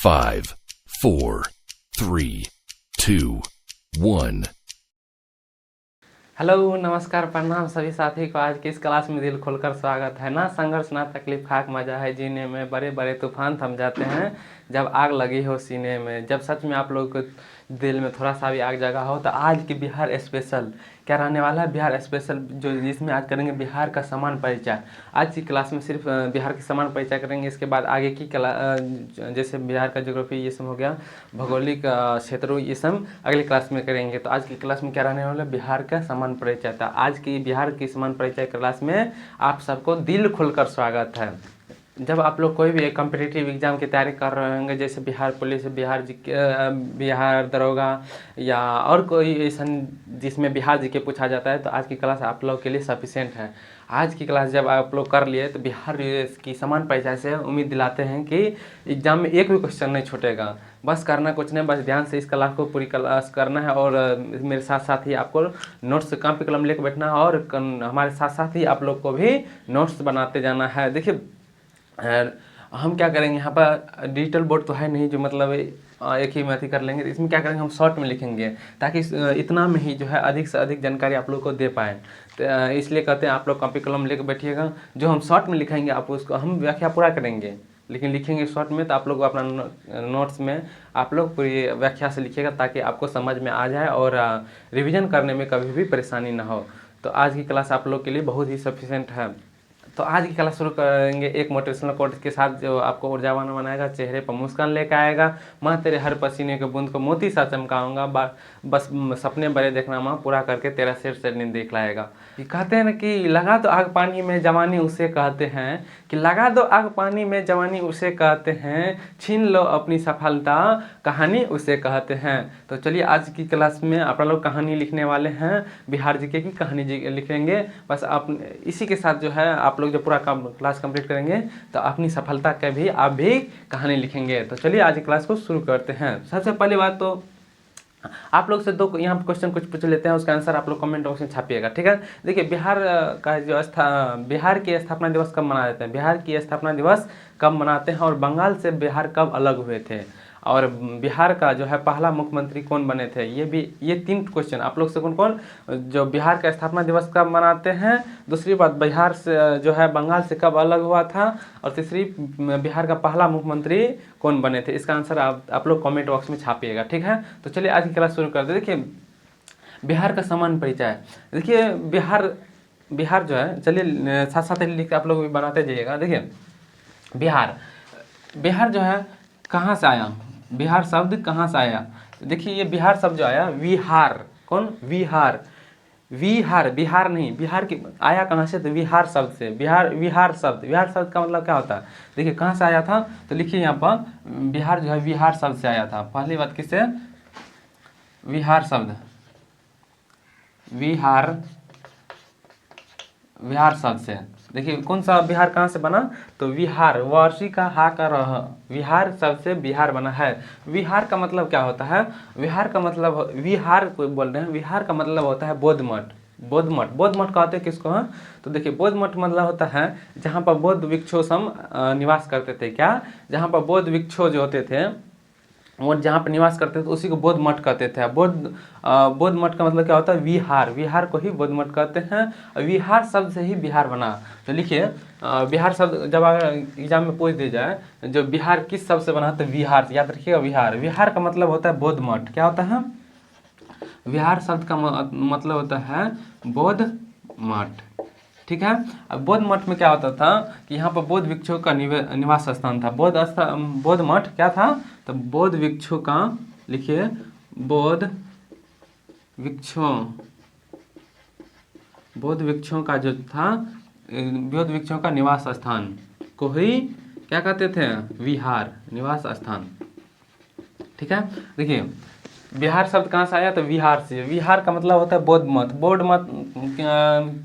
5, 4, 3, 2, 1. Hello, नमस्कार, प्रणाम सभी साथी को। आज की इस क्लास में दिल खोलकर स्वागत है। ना संघर्ष ना तकलीफ, खाक मजा है जीने में, बड़े बड़े तूफान थम जाते हैं जब आग लगी हो सीने में। जब सच में आप लोगों के दिल में थोड़ा सा भी आग जगा हो तो आज की बिहार स्पेशल क्या रहने वाला है, बिहार स्पेशल, जो जिसमें आज करेंगे बिहार का समान परिचय। आज की क्लास में सिर्फ बिहार के समान परिचय करेंगे। इसके बाद आगे की जैसे बिहार का ज्योग्राफी ये सब हो गया, भौगोलिक क्षेत्रों ये सब अगली क्लास में करेंगे। तो आज की क्लास में क्या रहने वाला है, बिहार का समान परिचय था। आज की बिहार की समान परिचय क्लास में आप सबको दिल खुलकर स्वागत है। जब आप लोग कोई भी कॉम्पिटिटिव एग्ज़ाम की तैयारी कर रहे होंगे, जैसे बिहार पुलिस, बिहार दरोगा या और कोई ऐसा जिसमें बिहार जी के पूछा जाता है, तो आज की क्लास आप लोग के लिए सफिशिएंट है। आज की क्लास जब आप लोग कर लिए तो बिहार की समान परिचय से उम्मीद दिलाते हैं कि एग्ज़ाम में एक भी क्वेश्चन नहीं छूटेगा। बस करना कुछ नहीं, बस ध्यान से इस क्लास को पूरी क्लास करना है और मेरे साथ साथ ही आपको नोट्स कॉपी कलम लेकर बैठना है और हमारे साथ साथ ही आप लोग को भी नोट्स बनाते जाना है। देखिए हम क्या करेंगे, यहाँ पर डिजिटल बोर्ड तो है नहीं जो मतलब एक ही में अथी कर लेंगे। इसमें क्या करेंगे, हम शॉर्ट में लिखेंगे ताकि इतना में ही जो है अधिक से अधिक जानकारी आप लोग को दे पाएँ। तो इसलिए कहते हैं आप लोग कॉपी कलम लेकर बैठिएगा। जो हम शॉर्ट में लिखेंगे आप उसको हम व्याख्या पूरा करेंगे, लेकिन लिखेंगे शॉर्ट में। तो आप लोग अपना नोट्स में आप लोग पूरी व्याख्या से लिखिएगा ताकि आपको समझ में आ जाए और रिवीजन करने में कभी भी परेशानी ना हो। तो आज की क्लास आप लोग के लिए बहुत ही सफिशिएंट है। तो आज की क्लास शुरू करेंगे एक मोटिवेशनल कोट के साथ जो आपको ऊर्जावान बनाएगा, चेहरे पर मुस्कान लेकर आएगा। माँ तेरे हर पसीने के बूंद को मोती सा चमकाऊंगा, बस सपने बड़े देखना माँ, पूरा करके तेरा सिर से नींद दिखलाएगा। ये कहते हैं ना कि लगा दो आग पानी में जवानी उसे कहते हैं, कि लगा दो आग पानी में जवानी उसे कहते हैं, छीन लो अपनी सफलता कहानी उसे कहते हैं। तो चलिए आज की क्लास में आप लोग कहानी लिखने वाले हैं, बिहार जीके की कहानी लिखेंगे। बस आप इसी के साथ जो है आप लोग जब पूरा क्लास कंप्लीट करेंगे तो अपनी सफलता के भी आप भी कहानी लिखेंगे। तो चलिए आज की क्लास को शुरू करते हैं। सबसे पहली बात तो आप लोग से दो यहाँ क्वेश्चन कुछ पूछ लेते हैं, उसका आंसर आप लोग कमेंट बॉक्स में छापिएगा, ठीक है। देखिए बिहार का जो बिहार की स्थापना दिवस कब मना जाते हैं, बिहार की स्थापना दिवस कब मनाते हैं, और बंगाल से बिहार कब अलग हुए थे, और बिहार का जो है पहला मुख्यमंत्री कौन बने थे। ये तीन क्वेश्चन आप लोग से कौन कौन जो बिहार का स्थापना दिवस कब मनाते हैं, दूसरी बात बिहार से जो है बंगाल से कब अलग हुआ था, और तीसरी बिहार का पहला मुख्यमंत्री कौन बने थे। इसका आंसर आप लोग कमेंट बॉक्स में छापिएगा, ठीक है। तो चलिए आज की क्लास शुरू कर दे। देखिए बिहार का समान परिचय। देखिए बिहार जो है, चलिए साथ साथ लिख आप लोग भी बनाते जाइएगा। देखिए बिहार जो है कहाँ से आया, बिहार शब्द कहाँ से आया। देखिए ये बिहार शब्द जो आया, विहार, कौन, विहार, बिहार नहीं, बिहार की आया कहाँ से, तो विहार शब्द से। विहार शब्द का मतलब क्या होता है, देखिए कहाँ से आया था, तो लिखिए यहाँ पर बिहार जो है विहार शब्द से आया था। पहली बात किससे, विहार शब्द, विहार शब्द से। देखिए कौन सा बिहार कहाँ से बना, तो विहार, वार्षिक का हा का रह, विहार शब्द से बिहार बना है। विहार का मतलब क्या होता है, विहार का मतलब, विहार कोई बोल रहे हैं, विहार का मतलब होता है बौद्ध मठ। बौद्ध मठ कहते हैं किसको हैं, तो देखिए बौद्ध मठ मतलब होता है जहाँ पर बौद्ध भिक्षु सब निवास करते थे। क्या, जहाँ पर बौद्ध भिक्षु जो होते थे वो जहाँ पर निवास करते थे तो उसी को बौद्ध मठ कहते थे। बौद्ध मठ का मतलब क्या होता है, विहार को ही बौद्ध मठ कहते हैं। विहार शब्द से ही बिहार बना। तो लिखिए बिहार शब्द जब अगर एग्जाम में पूछ दिया जाए जो बिहार किस शब्द से बना, तो बिहार, याद रखिएगा विहार का मतलब होता है बौद्ध मठ। क्या होता है, विहार शब्द का मतलब होता है बौद्ध मठ, ठीक है। अब बौद्ध मठ में क्या होता था कि यहाँ पर बौद्ध भिक्षुओं का निवास स्थान था। बौद्ध मठ क्या था, तो बौद्ध भिक्षु का, लिखिए बौद्ध भिक्षुओं का जो था, बौद्ध भिक्षुओं का निवास स्थान को ही क्या कहते थे, विहार, निवास स्थान, ठीक है। देखिए बिहार शब्द कहाँ से आया, तो विहार से। विहार का मतलब होता है बौद्ध मठ। बौद्ध मठ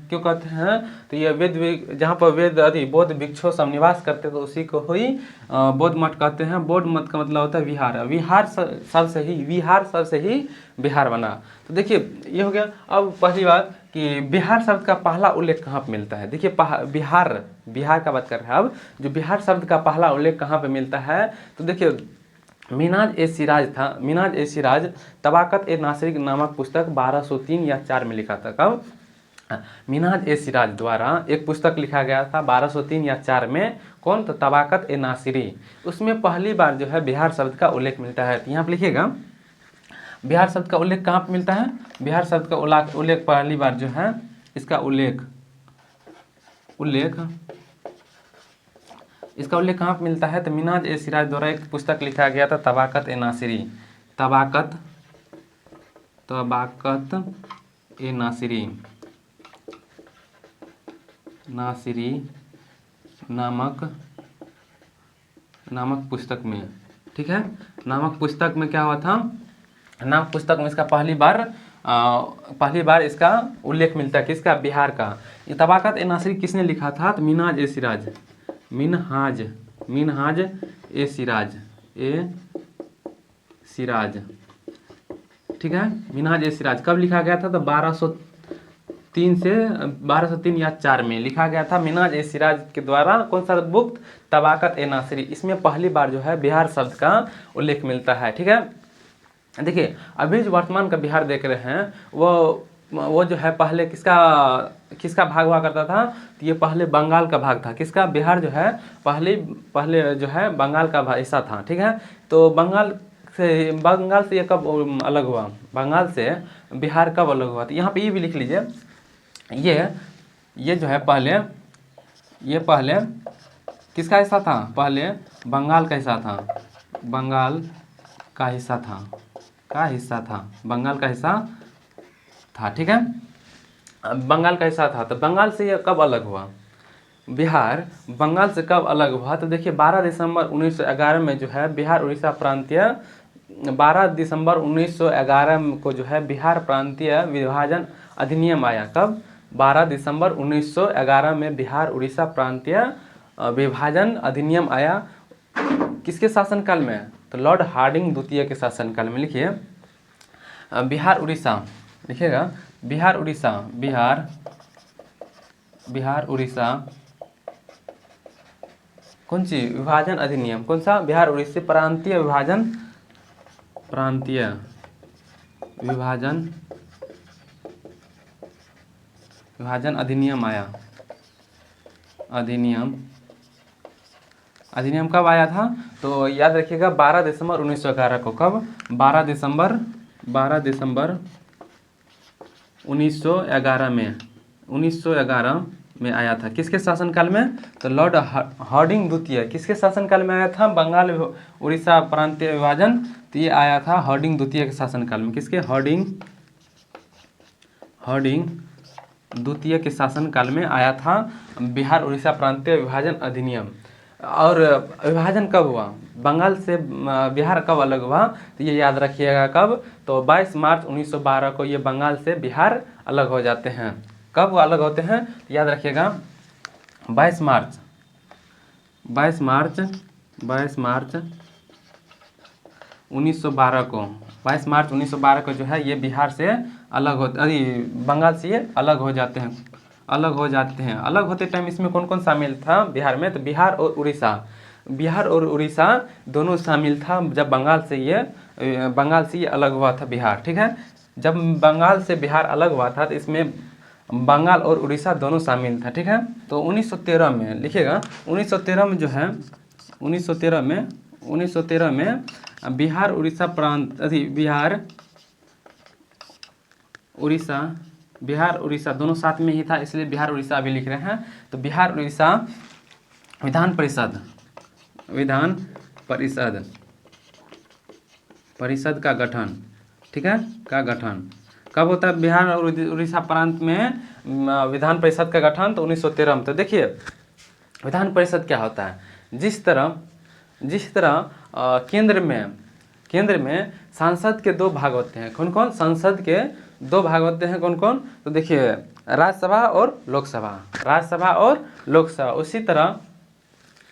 क्यों कहते हैं, तो ये जहाँ पर बौद्ध भिक्षु सब निवास करते तो उसी को ही बौद्ध मठ कहते हैं। बौद्ध मठ का मतलब होता है विहार। विहार शब्द से ही बिहार बना। तो देखिए ये हो गया। अब पहली बात कि बिहार शब्द का पहला उल्लेख कहाँ पर मिलता है। देखिए बिहार का बात कर रहे हैं अब, जो बिहार शब्द का पहला उल्लेख कहाँ पर मिलता है, तो देखिए मिनाज ए सिराज था, मिनाज ए सिराज तबाकत ए नासिरी नामक पुस्तक 1203 या 4 में लिखा था। कब? मिनाज ए सिराज द्वारा एक पुस्तक लिखा गया था 1203 या 4 में। कौन? तो तबाकत ए नासिरी। उसमें पहली बार जो है बिहार शब्द का उल्लेख मिलता है। तो यहाँ पर लिखिएगा बिहार शब्द का उल्लेख कहाँ पर मिलता है? बिहार शब्द का उल्लेख पहली बार जो है इसका उल्लेख कहाँ पर मिलता है? तो मिनाज ए सिराज द्वारा एक पुस्तक लिखा गया था तबाकत ए नासिरी। तबाकत ए नासिरी नामक पुस्तक में। ठीक है, नामक पुस्तक में क्या हुआ था? नामक पुस्तक में इसका पहली बार इसका उल्लेख मिलता है। किसका? बिहार का। ये तबाकत ए नासिरी किसने लिखा था? तो मिनाज ए सिराज ए सिराज। ठीक है, मिनाज ए सिराज कब लिखा गया था? तो 1203 या 4 में लिखा गया था मिनाज ए सिराज के द्वारा। कौन सा बुक? तबाकत ए नासिरी। इसमें पहली बार जो है बिहार शब्द का उल्लेख मिलता है। ठीक है, देखिए अभी जो वर्तमान का बिहार देख रहे हैं वो जो है पहले किसका भाग हुआ करता था? तो ये पहले बंगाल का भाग था। किसका? बिहार जो है पहले जो है बंगाल का हिस्सा था। ठीक है, तो बंगाल से ये कब अलग हुआ? बंगाल से बिहार कब अलग हुआ? तो यहाँ पे ये भी लिख लीजिए, ये जो है पहले किसका हिस्सा था? पहले बंगाल का हिस्सा था। बंगाल का हिस्सा था। ठीक है, बंगाल का हिस्सा था। तो बंगाल से ये कब अलग हुआ? बिहार बंगाल से कब अलग हुआ? तो देखिए 12 दिसंबर 1911 में जो है बिहार उड़ीसा प्रांतीय 12 दिसंबर 1911 को जो है बिहार प्रांतीय विभाजन अधिनियम आया। कब? 12 दिसंबर 1911 में बिहार उड़ीसा प्रांतीय विभाजन अधिनियम आया। किसके शासनकाल में? तो लॉर्ड हार्डिंग द्वितीय के शासनकाल में। लिखिए बिहार उड़ीसा, लिखिएगा बिहार उड़ीसा कौन सी विभाजन अधिनियम? कौन सा? बिहार उड़ीसा प्रांतीय विभाजन अधिनियम आया। अधिनियम कब आया था? तो याद रखिएगा 12 दिसंबर 1911 को। कब? 12 दिसंबर 1911 में आया था। किसके शासनकाल में? तो लॉर्ड हार्डिंग द्वितीय। किसके शासनकाल में आया था? बंगाल उड़ीसा प्रांतीय विभाजन। तो ये आया था हार्डिंग द्वितीय के शासनकाल में। किसके? हार्डिंग द्वितीय के शासनकाल में आया था बिहार उड़ीसा प्रांतीय विभाजन अधिनियम। और विभाजन कब हुआ? बंगाल से बिहार कब अलग हुआ? तो ये याद रखिएगा कब? तो 22 मार्च 1912 को ये बंगाल से बिहार अलग हो जाते हैं। कब अलग होते हैं? तो याद रखिएगा 22 मार्च 1912 को। 22 मार्च 1912 को जो है ये बिहार से बंगाल से ये अलग हो जाते हैं। अलग होते टाइम इसमें कौन कौन शामिल था बिहार में? तो बिहार और उड़ीसा दोनों शामिल था जब बंगाल से ये अलग हुआ था बिहार। ठीक है, जब बंगाल से बिहार अलग हुआ था तो इसमें बंगाल और उड़ीसा दोनों शामिल था। ठीक है, तो 1913 में लिखिएगा 1913 में जो है 1913 में बिहार उड़ीसा प्रांत बिहार उड़ीसा दोनों साथ में ही था, इसलिए बिहार उड़ीसा अभी लिख रहे हैं। तो बिहार उड़ीसा विधान परिषद का गठन। ठीक है, का गठन कब होता है? बिहार और उड़ीसा प्रांत में विधान परिषद का गठन तो 1913 में। तो देखिए विधान परिषद क्या होता है? जिस तरह केंद्र में सांसद के 2 भाग होते हैं। कौन कौन? संसद के 2 भाग होते हैं। कौन कौन? तो देखिए राज्यसभा और लोकसभा। उसी तरह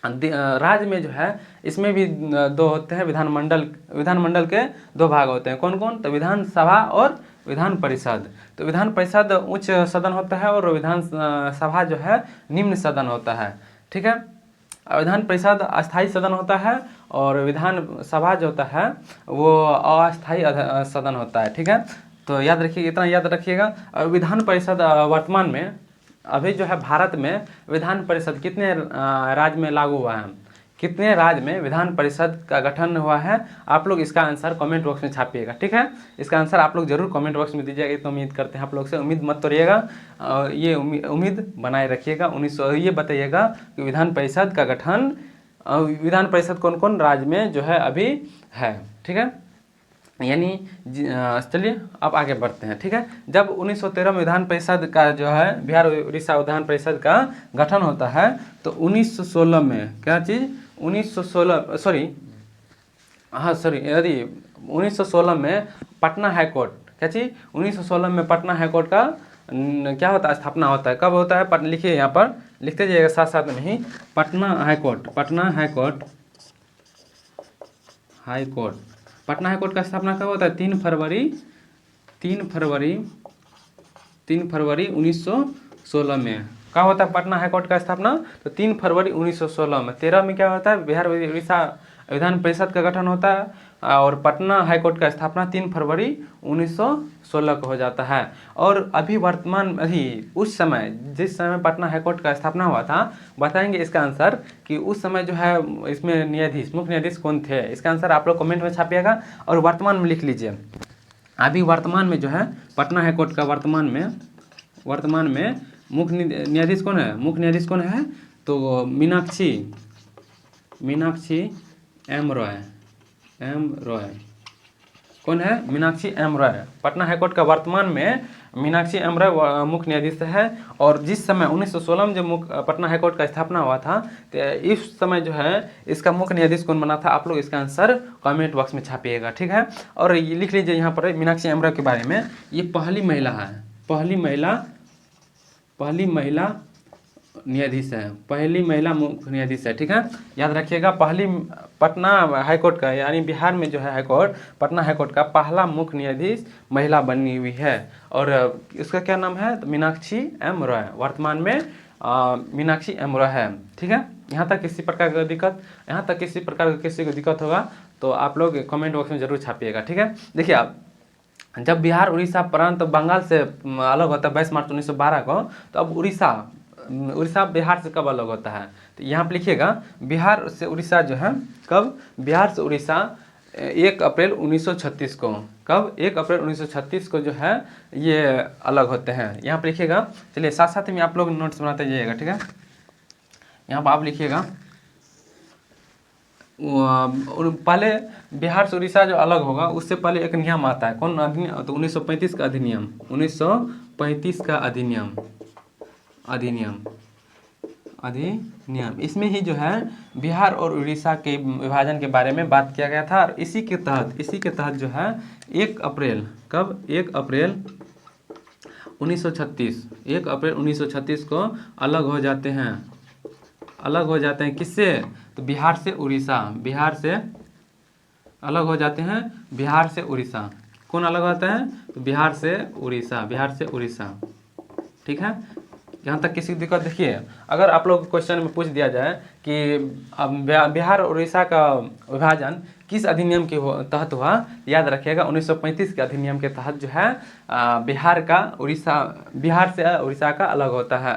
राज्य में जो है इसमें भी 2 होते हैं। विधानमंडल के 2 भाग होते हैं। कौन कौन? तो विधानसभा और विधान परिषद। तो विधान परिषद उच्च सदन होता है और विधान सभा जो है निम्न सदन होता है। ठीक है, विधान परिषद अस्थाई सदन होता है और विधान सभा जो होता है वो अस्थाई सदन होता है। ठीक है, तो याद रखिए, इतना याद रखिएगा। विधान परिषद वर्तमान में अभी जो है भारत में विधान परिषद कितने राज्य में लागू हुआ है, कितने राज्य में विधान परिषद का गठन हुआ है, आप लोग इसका आंसर कमेंट बॉक्स में छापिएगा। ठीक है, इसका आंसर आप लोग जरूर कमेंट बॉक्स में दीजिएगा। तो उम्मीद करते हैं आप लोग से, उम्मीद मत तोड़िएगा, ये उम्मीद बनाए रखिएगा। 1900 ये बताइएगा कि विधान परिषद का गठन, विधान परिषद कौन कौन राज्य में जो है अभी है। ठीक है, यानी चलिए अब आगे बढ़ते हैं। ठीक है, जब 1913 में विधान परिषद का जो है बिहार उड़ीसा विधान परिषद का गठन होता है तो 1916 में क्या चीज़ 1916 सॉरी 1916 में पटना हाईकोर्ट, क्या चीज़ 1916 में पटना हाईकोर्ट का क्या होता है, स्थापना होता है। कब होता है, लिखिए यहाँ पर, लिखते जाइएगा साथ साथ में ही, Patna high court, Patna high court Patna high court का स्थापना कब होता है, 3 फरवरी 1916 में। कब होता है पटना हाईकोर्ट का स्थापना, तो 3 फरवरी 1916 में। 13 में क्या होता है, बिहार उड़ीसा विधान परिषद का गठन होता है और पटना हाईकोर्ट का स्थापना 3 फरवरी 1916 को हो जाता है। और अभी वर्तमान उस समय जिस समय पटना हाईकोर्ट का स्थापना हुआ था, बताएंगे इसका आंसर कि उस समय जो है इसमें न्यायाधीश, मुख्य न्यायाधीश कौन थे। इसका आंसर आप लोग कमेंट में छापिएगा और वर्तमान में लिख लीजिए। अभी वर्तमान में जो है पटना हाईकोर्ट का वर्तमान में मुख्य न्यायाधीश कौन है, मुख्य न्यायाधीश कौन है, तो मीनाक्षी एम रॉय कौन है, मीनाक्षी एम रॉय। पटना हाईकोर्ट का वर्तमान में मीनाक्षी एम रॉय मुख्य न्यायाधीश है। और जिस समय 1916 में जब पटना हाईकोर्ट का स्थापना हुआ था, तो इस समय जो है इसका मुख्य न्यायाधीश कौन बना था, आप लोग इसका आंसर कमेंट बॉक्स में छापिएगा। ठीक है, और ये लिख लीजिए यहाँ पर मीनाक्षी एम रॉय के बारे में, ये पहली महिला है, पहली महिला न्यायाधीश है, पहली महिला मुख्य न्यायाधीश है। ठीक है, याद रखिएगा, पहली पटना हाईकोर्ट का यानी बिहार में जो है हाईकोर्ट, पटना हाईकोर्ट का पहला मुख्य न्यायाधीश महिला बनी हुई है। और इसका क्या नाम है, तो मीनाक्षी एम रॉय, वर्तमान में मीनाक्षी एम रॉय है। ठीक है, यहाँ तक किसी प्रकार की दिक्कत, किसी को दिक्कत होगा तो आप लोग कमेंट बॉक्स में जरूर छापिएगा। ठीक है, देखिए आप, जब बिहार उड़ीसा प्रांत बंगाल से अलग होता है 22 मार्च 1912 को, तो अब उड़ीसा बिहार से कब अलग होता है, तो यहाँ पर लिखिएगा बिहार से उड़ीसा जो है कब, बिहार से उड़ीसा 1 अप्रैल 1936 को, कब 1 अप्रैल 1936 को जो है ये अलग होते हैं। यहाँ पर लिखिएगा, चलिए साथ साथ में आप लोग नोट्स बनाते जाइएगा। ठीक है, यहाँ पर आप लिखिएगा, पहले बिहार से उड़ीसा जो अलग होगा उससे पहले एक नियम आता है, कौन अधिनियम, तो 1935 का अधिनियम, 1935 का अधिनियम। इसमें ही जो है बिहार और उड़ीसा के विभाजन के बारे में बात किया गया था। और इसी के तहत जो है 1 अप्रैल, कब 1 अप्रैल 1936 को अलग हो जाते हैं किससे, तो बिहार से उड़ीसा, अलग हो जाते हैं बिहार से उड़ीसा। कौन अलग होता है, तो बिहार से उड़ीसा। ठीक है, यहाँ तक किसी दिक्कत, देखिए अगर आप लोग क्वेश्चन में पूछ दिया जाए कि अब बिहार और उड़ीसा का विभाजन किस अधिनियम के तहत हुआ, याद रखिएगा 1935 के अधिनियम के तहत जो है बिहार से उड़ीसा का अलग होता है।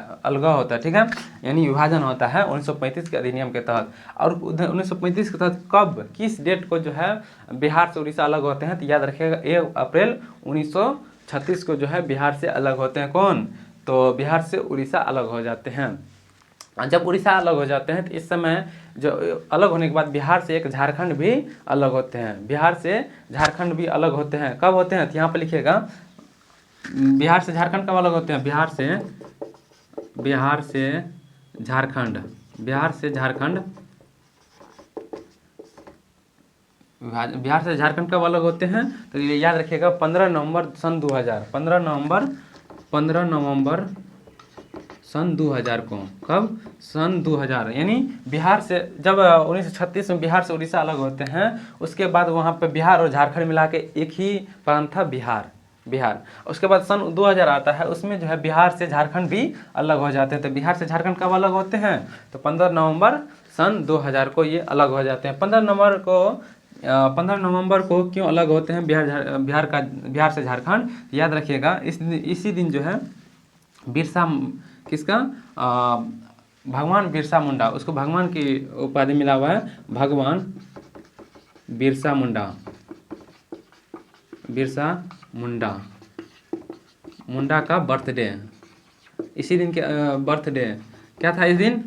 ठीक है, यानी विभाजन होता है 1935 के अधिनियम के तहत। और 1935 के तहत कब, किस डेट को जो है बिहार से उड़ीसा अलग होते हैं, तो याद रखिएगा 1 अप्रैल 1936 को जो है बिहार से अलग होते हैं। कौन, तो बिहार से उड़ीसा अलग हो जाते हैं। जब उड़ीसा अलग हो जाते हैं तो इस समय जो अलग होने के बाद बिहार से एक झारखंड भी अलग होते हैं, कब होते हैं, तो यहाँ पर लिखिएगा बिहार से झारखंड कब अलग होते हैं, बिहार से झारखंड कब अलग होते हैं, तो ये याद रखिएगा 15 नवंबर सन 2000, 15 नवंबर सन 2000 को, कब, सन 2000। यानी बिहार से जब 1936 में बिहार से उड़ीसा अलग होते हैं, उसके बाद वहाँ पे बिहार और झारखंड मिला के एक ही प्रांत था बिहार। उसके बाद सन 2000 आता है, उसमें जो है बिहार से झारखंड भी अलग हो जाते हैं। तो बिहार से झारखंड कब अलग होते हैं, तो 15 नवंबर सन 2000 को ये अलग हो जाते हैं। 15 नवंबर को क्यों अलग होते हैं बिहार से झारखंड, याद रखिएगा। इसी दिन जो है बिरसा किसका भगवान बिरसा मुंडा, उसको भगवान की उपाधि मिला हुआ है, भगवान बिरसा मुंडा का बर्थडे, इसी दिन के बर्थडे क्या था इस दिन,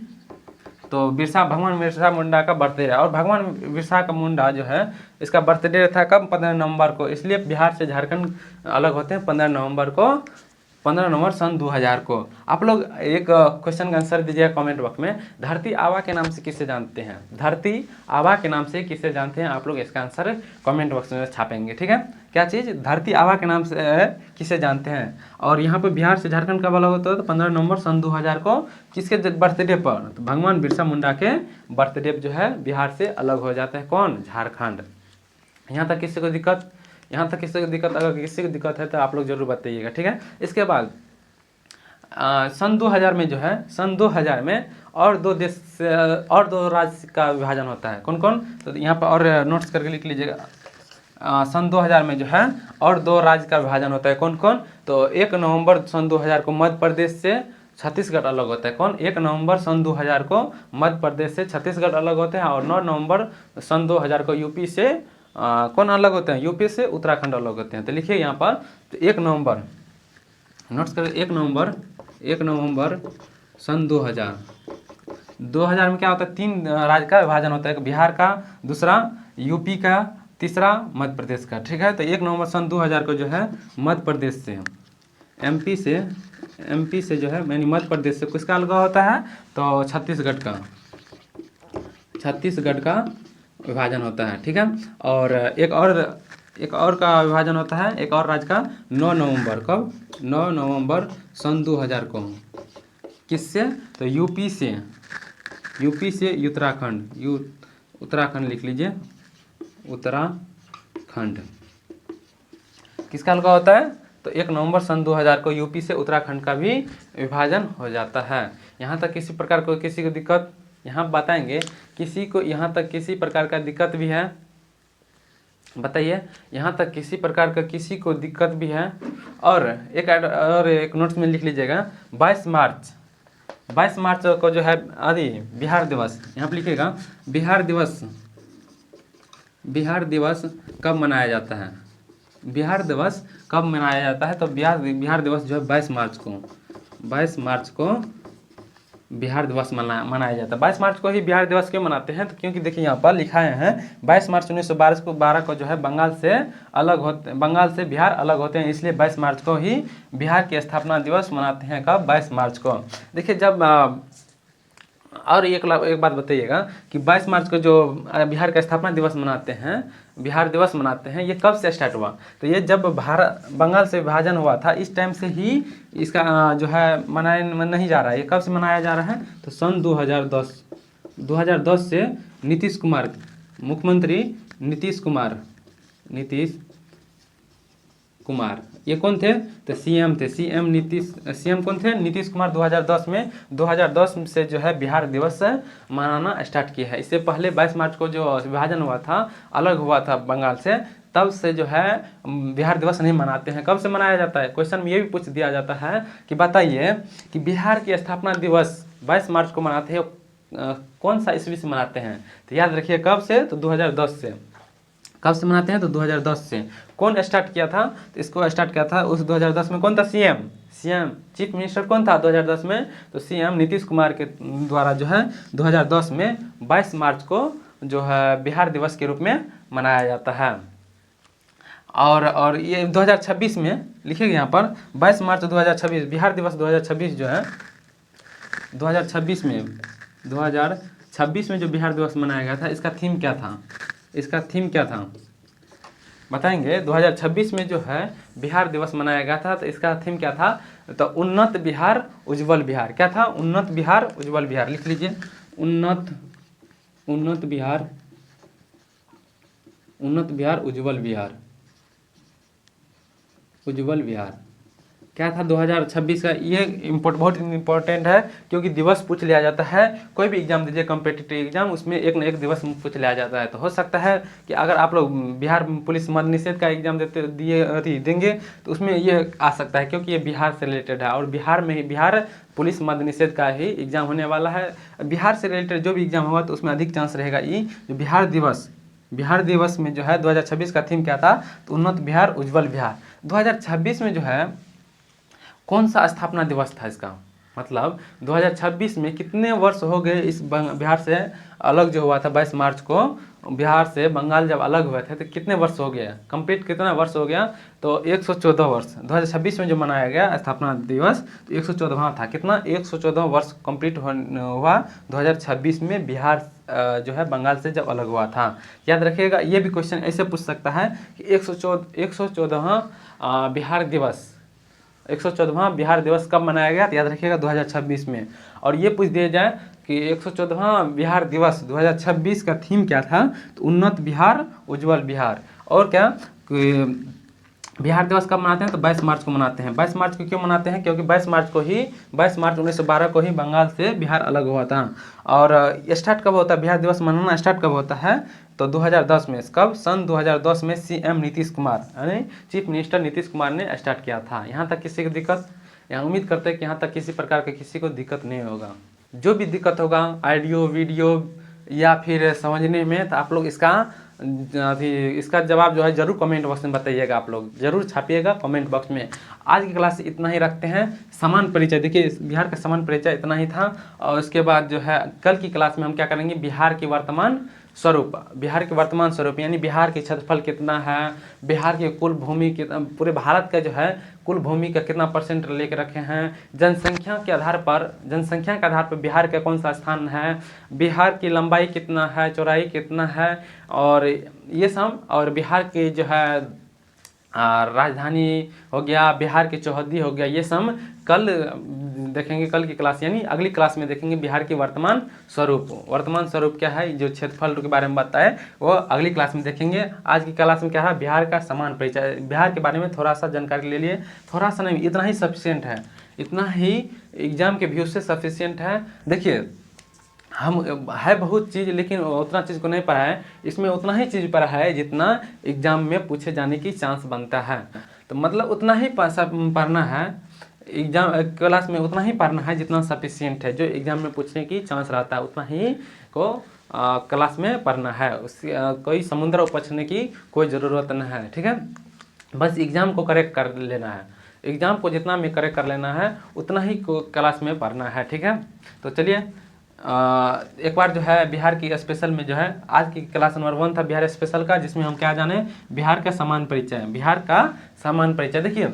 तो भगवान बिरसा मुंडा का बर्थडे है। और भगवान बिरसा का मुंडा जो है इसका बर्थडे था कब, 15 नवंबर को, इसलिए बिहार से झारखंड अलग होते हैं 15 नवंबर को, 15 नवंबर सन 2000 को। आप लोग एक क्वेश्चन का आंसर दीजिएगा कमेंट बॉक्स में, धरती आबा के नाम से किसे जानते हैं, धरती आबा के नाम से किसे जानते हैं, आप लोग इसका आंसर कमेंट बॉक्स में छापेंगे, ठीक है। क्या चीज़, धरती आबा के नाम से किसे जानते हैं। और यहाँ पर बिहार से झारखंड कब अलग होता है, तो 15 नवंबर सन 2000 को, किसके बर्थडे पर, तो भगवान बिरसा मुंडा के बर्थडे जो है बिहार से अलग हो जाता है, कौन, झारखंड। यहाँ तक किसी को दिक्कत, अगर किसी को दिक्कत है तो आप लोग जरूर बताइएगा, ठीक है। इसके बाद सन 2000 में जो है, सन 2000 में और दो देश से और दो राज्य का विभाजन होता है, कौन कौन, तो यहाँ पर और नोट्स करके लिख लीजिएगा। सन 2000 में जो है और दो राज्य का विभाजन होता है, कौन कौन, तो 1 नवंबर सन 2000 को मध्य प्रदेश से छत्तीसगढ़ अलग होता है, कौन, 1 नवंबर सन 2000 को मध्य प्रदेश से छत्तीसगढ़ अलग होते हैं। और 9 नवंबर सन 2000 को यूपी से कौन अलग होते हैं, यूपी से उत्तराखंड अलग होते हैं। तो लिखिए यहाँ पर, तो 1 नवंबर नोट्स करें, 1 नवंबर सन 2000 में क्या होता है, 3 राज्य का विभाजन होता है, एक बिहार का, दूसरा यूपी का, तीसरा मध्य प्रदेश का, ठीक है। तो 1 नवंबर सन 2000 को जो है मध्य प्रदेश से एमपी से जो है यानी मध्य प्रदेश से किसका अलग होता है, तो छत्तीसगढ़ का विभाजन होता है, ठीक है। और एक और का विभाजन होता है, एक और राज्य का 9 नवंबर, कब, 9 नवंबर सन 2000 को, किससे, तो यूपी से उत्तराखंड लिख लीजिए, उत्तराखंड किसका अलग होता है, तो 1 नवंबर सन 2000 को यूपी से उत्तराखंड का भी विभाजन हो जाता है। यहाँ तक किसी प्रकार को किसी को दिक्कत, यहाँ बताएंगे, किसी को यहाँ तक किसी प्रकार का दिक्कत भी है, बताइए, यहाँ तक किसी प्रकार का किसी को दिक्कत भी है। और एक नोट्स में लिख लीजिएगा, 22 मार्च को जो है बिहार दिवस, यहाँ पर लिखिएगा, बिहार दिवस कब मनाया जाता है, बिहार दिवस कब मनाया जाता है, तो बिहार दिवस जो है 22 मार्च को बिहार दिवस मनाया जाता है। 22 मार्च को ही बिहार दिवस क्यों मनाते हैं, तो क्योंकि देखिए यहाँ पर लिखा है 22 मार्च 1912 को जो है बंगाल से बिहार अलग होते हैं, इसलिए 22 मार्च को ही बिहार की स्थापना दिवस मनाते हैं, कब, 22 मार्च को। देखिए जब और एक बात बताइएगा कि 22 मार्च को जो बिहार का स्थापना दिवस मनाते हैं, बिहार दिवस मनाते हैं, ये कब से स्टार्ट हुआ, तो ये जब बंगाल से विभाजन हुआ था, इस टाइम से ही इसका जो है मनाया नहीं जा रहा है। ये कब से मनाया जा रहा है, तो सन 2010 से मुख्यमंत्री नीतीश कुमार ये कौन थे, तो सीएम कौन थे, नीतीश कुमार 2010 से जो है बिहार दिवस मनाना स्टार्ट किया है। इससे पहले 22 मार्च को जो विभाजन हुआ था, अलग हुआ था बंगाल से, तब से जो है बिहार दिवस नहीं मनाते हैं। कब से मनाया जाता है, क्वेश्चन में ये भी पूछ दिया जाता है कि बताइए कि बिहार की स्थापना दिवस 22 मार्च को मनाते हैं, कौन सा ईस्वी से मनाते हैं, तो याद रखिए कब से, तो 2010 से। कब से मनाते हैं, तो 2010 से। कौन स्टार्ट किया था, तो इसको स्टार्ट किया था उस 2010 में, कौन था, सीएम चीफ मिनिस्टर कौन था 2010 में, तो सीएम नीतीश कुमार के द्वारा जो है 2010 में 22 मार्च को जो है बिहार दिवस के रूप में मनाया जाता है। और ये 2026 में लिखिएगा यहाँ पर, 22 मार्च 2026 बिहार दिवस 2026 जो है 2026 में जो बिहार दिवस मनाया गया था, इसका थीम क्या था, बताएंगे। 2026 में जो है बिहार दिवस मनाया गया था, तो इसका थीम क्या था, तो उन्नत बिहार उज्जवल बिहार। क्या था, उन्नत बिहार उज्जवल बिहार, लिख लीजिए, उन्नत बिहार उज्जवल बिहार, क्या था 2026 का, ये बहुत इम्पोर्टेंट है क्योंकि दिवस पूछ लिया जाता है। कोई भी एग्जाम दीजिए कॉम्पिटिटिव एग्जाम, उसमें एक न एक दिवस पूछ लिया जाता है। तो हो सकता है कि अगर आप लोग बिहार पुलिस मद्य निषेध का एग्जाम देंगे तो उसमें ये आ सकता है, क्योंकि ये बिहार से रिलेटेड है और बिहार में ही बिहार पुलिस मद्य निषेध का ही एग्जाम होने वाला है। बिहार से रिलेटेड जो भी एग्जाम होगा तो उसमें अधिक चांस रहेगा। ये जो बिहार दिवस में जो है 2026 का थीम क्या था, तो उन्नत बिहार उज्जवल बिहार। 2026 में जो है कौन सा स्थापना दिवस था इसका, मतलब 2026 में कितने वर्ष हो गए इस बिहार से अलग जो हुआ था 22 मार्च को, बिहार से बंगाल जब अलग हुए थे तो कितने वर्ष हो गया, कंप्लीट कितना वर्ष हो गया, तो 114 वर्ष 2026 में जो मनाया गया स्थापना दिवस, तो 114वां था। कितना, 114 वर्ष कंप्लीट हुआ 2026 में बिहार जो है बंगाल से जब अलग हुआ था। याद रखिएगा, ये भी क्वेश्चन ऐसे पूछ सकता है कि 114वां बिहार दिवस, 114वां बिहार दिवस कब मनाया गया, तो याद रखिएगा 2026 में। और ये पूछ दिया जाए कि 114वां बिहार दिवस 2026 का थीम क्या था, तो उन्नत बिहार उज्जवल बिहार। और क्या कि बिहार दिवस कब मनाते हैं, तो 22 मार्च को मनाते हैं। 22 मार्च को क्यों मनाते हैं, क्योंकि 22 मार्च 1912 को ही बंगाल से बिहार अलग हुआ था। और स्टार्ट कब होता है, बिहार दिवस मनाना स्टार्ट कब होता है, तो 2010 में। कब, सन 2010 में सीएम नीतीश कुमार यानी चीफ मिनिस्टर नीतीश कुमार ने स्टार्ट किया था। यहाँ तक किसी को दिक्कत, यहाँ उम्मीद करते हैं कि यहाँ तक किसी प्रकार के किसी को दिक्कत नहीं होगा। जो भी दिक्कत होगा ऑडियो वीडियो या फिर समझने में, तो आप लोग इसका जवाब जो है जरूर कमेंट बॉक्स में बताइएगा। आप लोग जरूर छापिएगा कमेंट बॉक्स में। आज की क्लास इतना ही रखते हैं। समान परिचय, देखिए बिहार का समान परिचय इतना ही था। और उसके बाद जो है कल की क्लास में हम क्या करेंगे, बिहार की वर्तमान स्वरूप यानी बिहार की क्षेत्रफल कितना है, बिहार की कुल भूमि कितना, पूरे भारत का जो है कुल भूमि का कितना % लेके रखे हैं, जनसंख्या के आधार पर बिहार का कौन सा स्थान है, बिहार की लंबाई कितना है, चौड़ाई कितना है, और ये सब, और बिहार की जो है राजधानी हो गया, बिहार की चौहद्दी हो गया, ये सब कल देखेंगे। कल की क्लास यानी अगली क्लास में देखेंगे बिहार की वर्तमान स्वरूप क्या है, जो क्षेत्रफल के बारे में बताए वो अगली क्लास में देखेंगे। आज की क्लास में क्या है, बिहार का समान परिचय, बिहार के बारे में थोड़ा सा जानकारी ले लिए, थोड़ा सा नहीं, इतना ही सफिशिएंट है, इतना ही एग्जाम के व्यू से सफिशिएंट है। देखिए हम है बहुत चीज़, लेकिन उतना चीज़ को नहीं पढ़ा है, इसमें उतना ही चीज़ पढ़ा है जितना एग्जाम में पूछे जाने की चांस बनता है। तो मतलब उतना ही पढ़ना है एग्जाम क्लास में, उतना ही पढ़ना है जितना सफिशिएंट है, जो एग्जाम में पूछने की चांस रहता है उतना ही को क्लास में पढ़ना है। कोई समुद्र उपछने की कोई ज़रूरत नहीं है, ठीक है। बस एग्ज़ाम को करेक्ट कर लेना है, एग्ज़ाम को जितना में करेक्ट कर लेना है उतना ही को क्लास में पढ़ना है, ठीक है। तो चलिए एक बार जो है बिहार की स्पेशल में जो है आज की क्लास नंबर 1 था बिहार स्पेशल का, जिसमें हम क्या जाने, बिहार का समान परिचय। देखिए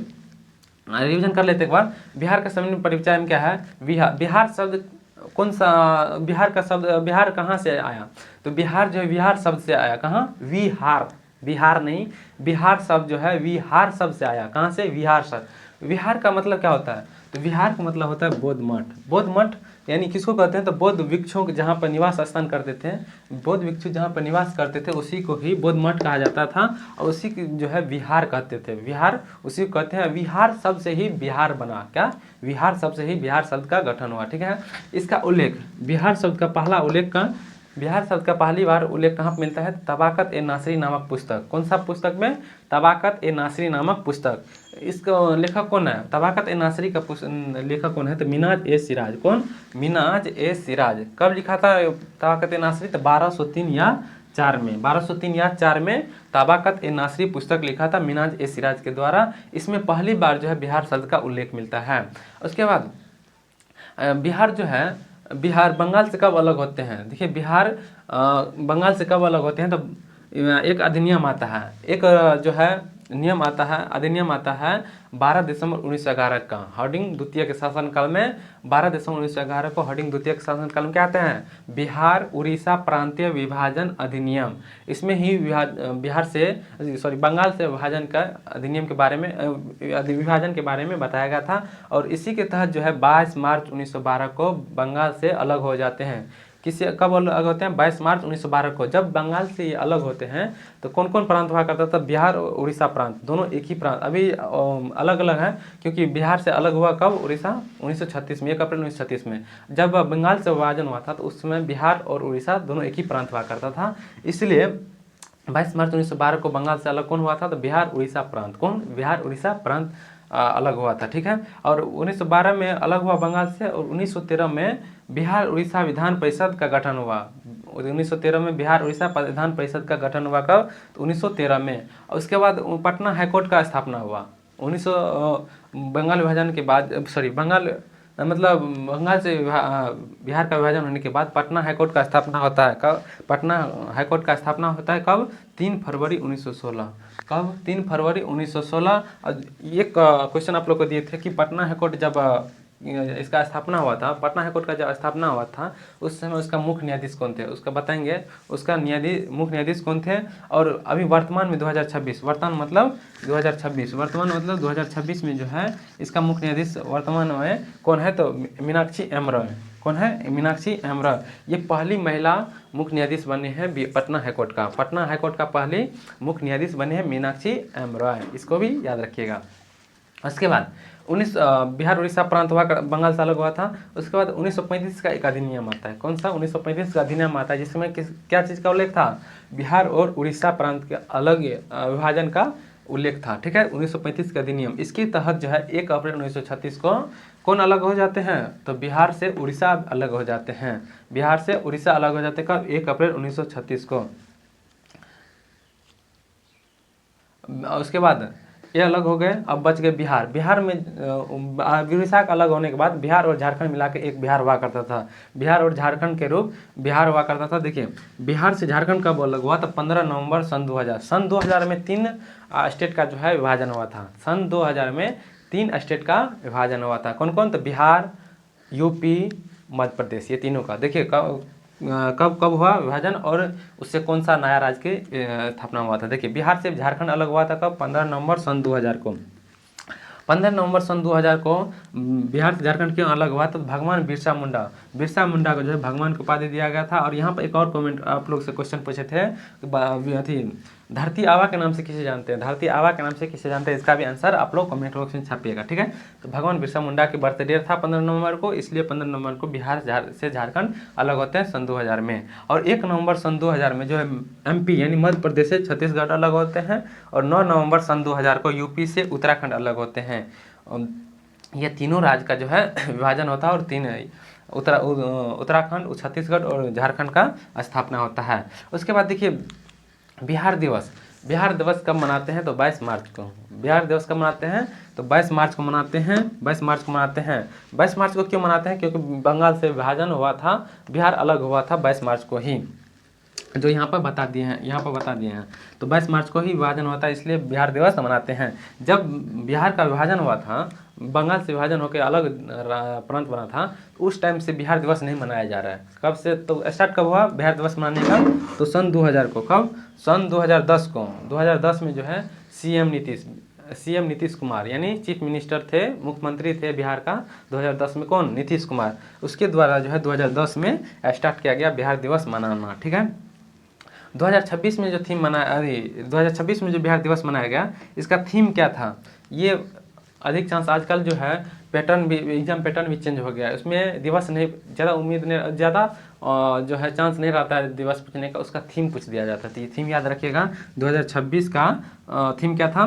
रिवीजन कर लेते एक बार। बिहार का समान परिचय में क्या है, बिहार शब्द कौन सा, बिहार कहाँ से आया, तो बिहार जो है विहार शब्द से आया। कहाँ, बिहार नहीं, बिहार शब्द जो है विहार शब्द से आया। कहाँ से, विहार शब्द। विहार का मतलब क्या होता है, तो विहार का मतलब होता है बौद्ध मठ यानी किसको कहते हैं, तो बौद्ध भिक्षुओं जहाँ पर निवास स्थान करते थे, बौद्ध भिक्षु जहाँ पर निवास करते थे उसी को ही बौद्ध मठ कहा जाता था, और उसी की जो है विहार कहते थे। विहार उसी को कहते हैं। विहार शब्द से ही बिहार बना, क्या, विहार शब्द से ही बिहार शब्द का गठन हुआ, ठीक है। इसका उल्लेख, बिहार शब्द का पहली बार उल्लेख कहाँ पर मिलता है, तबाकत ए नासरी नामक पुस्तक। कौन सा पुस्तक में, तबाकत ए नासरी नामक पुस्तक। इसका लेखक कौन है, तबाकत ए नासरी का लेखक कौन है, तो मिनाज ए सिराज। कौन, मिनाज ए सिराज। कब लिखा था तबाकत ए नासरी, तो 1203 या 4 में तबाकत ए नासरी पुस्तक लिखा था मिनाज ए सिराज के द्वारा। इसमें पहली बार जो है बिहार शब्द का उल्लेख मिलता है। उसके बाद बिहार जो है, बिहार बंगाल से कब अलग होते हैं, देखिए बिहार बंगाल से कब अलग होते हैं, तो एक अधिनियम आता है, एक जो है अधिनियम आता है 12 दिसंबर 1911 का, हार्डिंग द्वितीय के शासनकाल में। 12 दिसंबर 1911 को हार्डिंग द्वितीय के शासनकाल में क्या आते हैं, बिहार उड़ीसा प्रांतीय विभाजन अधिनियम। इसमें ही बंगाल से विभाजन का अधिनियम के बारे में, विभाजन के बारे में बताया गया था। और इसी के तहत जो है 22 मार्च 1912 को बंगाल से अलग हो जाते हैं। किसी कब अलग होते हैं? 22 मार्च 1912 को। जब बंगाल से ये अलग होते हैं तो कौन कौन प्रांत हुआ करता था? बिहार और उड़ीसा प्रांत, दोनों एक ही प्रांत। अभी अलग अलग है क्योंकि बिहार से अलग हुआ कब? उड़ीसा 1936 में, 1 अप्रैल 1936 में। जब बंगाल से विभाजन हुआ था तो उस समय बिहार और उड़ीसा दोनों एक ही प्रांत हुआ करता था। इसलिए 22 मार्च 1912 को बंगाल से अलग कौन हुआ था? तो बिहार उड़ीसा प्रांत। कौन? बिहार उड़ीसा प्रांत अलग हुआ था, ठीक है। और 1912 में अलग हुआ बंगाल से, और 1913 में बिहार उड़ीसा विधान परिषद का गठन हुआ। 1913 में बिहार उड़ीसा विधान परिषद का गठन हुआ कब? तो 1913 में। और उसके बाद पटना हाईकोर्ट का स्थापना हुआ 1900 बंगाल विभाजन के बाद, सॉरी बंगाल मतलब बंगाल से बिहार का विभाजन होने के बाद पटना हाईकोर्ट का स्थापना होता है। कब? पटना हाईकोर्ट का स्थापना होता है कब? 3 फरवरी 1916। कब? 3 फरवरी 1916। और एक क्वेश्चन आप लोग को दिए थे कि पटना हाईकोर्ट जब इसका स्थापना हुआ था, पटना हाईकोर्ट का जब स्थापना हुआ था उस समय उसका मुख्य न्यायाधीश कौन थे? उसका बताएंगे, उसका मुख्य न्यायाधीश कौन थे। और अभी वर्तमान में 2026, वर्तमान मतलब 2026, वर्तमान मतलब 2026 में जो है इसका मुख्य न्यायाधीश वर्तमान में कौन है? तो मीनाक्षी एम रॉय। कौन है? मीनाक्षी एम रॉय। ये पहली महिला मुख्य न्यायाधीश बने हैं पटना हाईकोर्ट का। पटना हाईकोर्ट का पहली मुख्य न्यायाधीश बने हैं मीनाक्षी एम रॉय, इसको भी याद रखिएगा। उसके बाद बिहार उड़ीसा प्रांत हुआ, बंगाल से अलग हुआ था। उसके बाद 1935 का एक अधिनियम आता है। कौन सा? 1935 का अधिनियम आता है जिसमें क्या चीज़ का उल्लेख था? बिहार और उड़ीसा प्रांत के अलग विभाजन का उल्लेख था, ठीक है। 1935 का अधिनियम, इसके तहत जो है 1 अप्रैल 1936 को कौन अलग हो जाते हैं? तो बिहार से उड़ीसा अलग हो जाते हैं। बिहार से उड़ीसा अलग हो जाते हैं कब? 1 अप्रैल 1936 को। उसके बाद ये अलग हो गए, अब बच गए बिहार। बिहार में उड़ीसा का अलग होने के बाद बिहार और झारखंड मिला के एक बिहार हुआ करता था। बिहार और झारखंड के रूप बिहार हुआ करता था। देखिए बिहार से झारखंड कब अलग हुआ? तो 15 नवंबर सन 2000। सन 2000 में 3 स्टेट का जो है विभाजन हुआ था। सन 2000 में 3 स्टेट का विभाजन हुआ था। कौन कौन? तो बिहार, यूपी, मध्य प्रदेश, ये तीनों का। देखिए कब कब हुआ विभाजन और उससे कौन सा नया राज्य की स्थापना हुआ था। देखिए बिहार से झारखंड अलग हुआ था कब? 15 नवंबर सन 2000 को। 15 नवंबर सन 2000 को बिहार से झारखंड क्यों अलग हुआ? तो भगवान बिरसा मुंडा को जो है भगवान को उपाधि दिया गया था। और यहाँ पर एक और कमेंट आप लोग से क्वेश्चन पूछे थे कि धरती आबा के नाम से किसे जानते हैं? धरती आबा के नाम से किसे जानते हैं? इसका भी आंसर आप लोग कमेंट बॉक्स में छापिएगा, ठीक है। तो भगवान बिरसा मुंडा की बर्थडे था 15 नवंबर को, इसलिए 15 नवंबर को बिहार से झारखंड अलग होते हैं सन 2000 में। और 1 नवंबर सन 2000 में जो है MP यानी मध्य प्रदेश से छत्तीसगढ़ अलग होते हैं। और 9 नवंबर सन 2000 को यूपी से उत्तराखंड अलग होते हैं। ये तीनों राज्य का जो है विभाजन होता है और 3 उत्तराखंड, छत्तीसगढ़ और झारखंड का स्थापना होता है। उसके बाद देखिए बिहार दिवस कब मनाते हैं? तो 22 मार्च को। बिहार दिवस कब मनाते हैं? तो 22 मार्च को मनाते हैं। 22 मार्च को मनाते हैं। 22 मार्च को क्यों मनाते हैं? क्योंकि बंगाल से विभाजन हुआ था, बिहार अलग हुआ था 22 मार्च को ही, जो यहाँ पर बता दिए हैं। तो 22 मार्च को ही विभाजन होता है, इसलिए बिहार दिवस मनाते हैं। जब बिहार का विभाजन हुआ था, बंगाल से विभाजन होकर अलग प्रांत बना था, तो उस टाइम से बिहार दिवस नहीं मनाया जा रहा है। कब से? तो स्टार्ट कब हुआ बिहार दिवस मनाने का? तो सन 2000 को। कब? सन 2010 को। 2010 में जो है सीएम नीतीश कुमार यानी चीफ मिनिस्टर थे, मुख्यमंत्री थे बिहार का 2010 में। कौन? नीतीश कुमार। उसके द्वारा जो है 2010 में स्टार्ट किया गया बिहार दिवस मनाना, ठीक है। 2026 में जो 2026 में जो बिहार दिवस मनाया गया, इसका थीम क्या था? ये अधिक चांस आजकल जो है एग्जाम पैटर्न भी चेंज हो गया है। उसमें दिवस नहीं, ज़्यादा जो है चांस नहीं रहता है दिवस पूछने का, उसका थीम पूछ दिया जाता है। तो ये थीम याद रखिएगा। 2026 का थीम क्या था?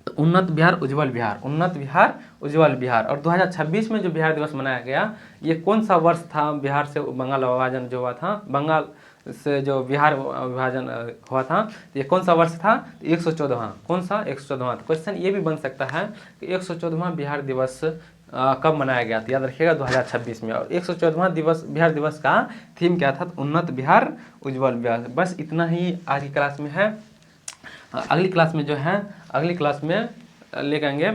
तो उन्नत बिहार उज्जवल बिहार, उन्नत बिहार उज्जवल बिहार। और 2026 में जो बिहार दिवस मनाया गया, ये कौन सा वर्ष था? बिहार से बंगाल विभाजन जो हुआ था, बंगाल से जो बिहार विभाजन हुआ था, ये कौन सा वर्ष था? 114वां। कौन सा? 114वां। क्वेश्चन ये भी बन सकता है कि 114वां बिहार दिवस कब मनाया गया था? याद रखिएगा 2026 में। और 114वां बिहार दिवस का थीम क्या था? उन्नत बिहार उज्जवल बिहार। बस इतना ही आज की क्लास में है। अगली क्लास में जो है, अगली क्लास में लेकर आएंगे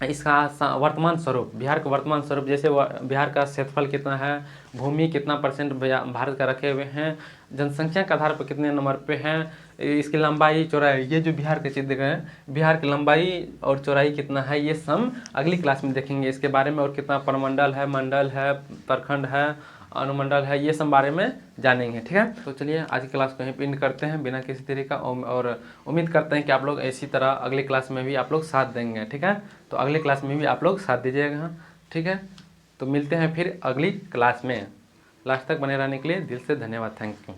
इसका वर्तमान स्वरूप, बिहार का वर्तमान स्वरूप। जैसे बिहार का क्षेत्रफल कितना है, भूमि कितना % भारत का रखे हुए हैं, जनसंख्या के आधार पर कितने नंबर पे हैं, इसकी लंबाई चौड़ाई, ये जो बिहार के चित्र हैं, बिहार की लंबाई और चौड़ाई कितना है, ये सब अगली क्लास में देखेंगे इसके बारे में। और कितना प्रमंडल है, मंडल है, प्रखंड है, अनुमंडल है, ये सब बारे में जानेंगे। ठीक है, तो चलिए आज की क्लास को यहीं पे एंड करते हैं बिना किसी देरी का, और उम्मीद करते हैं कि आप लोग इसी तरह अगली क्लास में भी आप लोग साथ देंगे। ठीक है, तो अगली क्लास में भी आप लोग साथ दीजिएगा। ठीक है, तो मिलते हैं फिर अगली क्लास में। लास्ट तक बने रहने के लिए दिल से धन्यवाद। Thank you.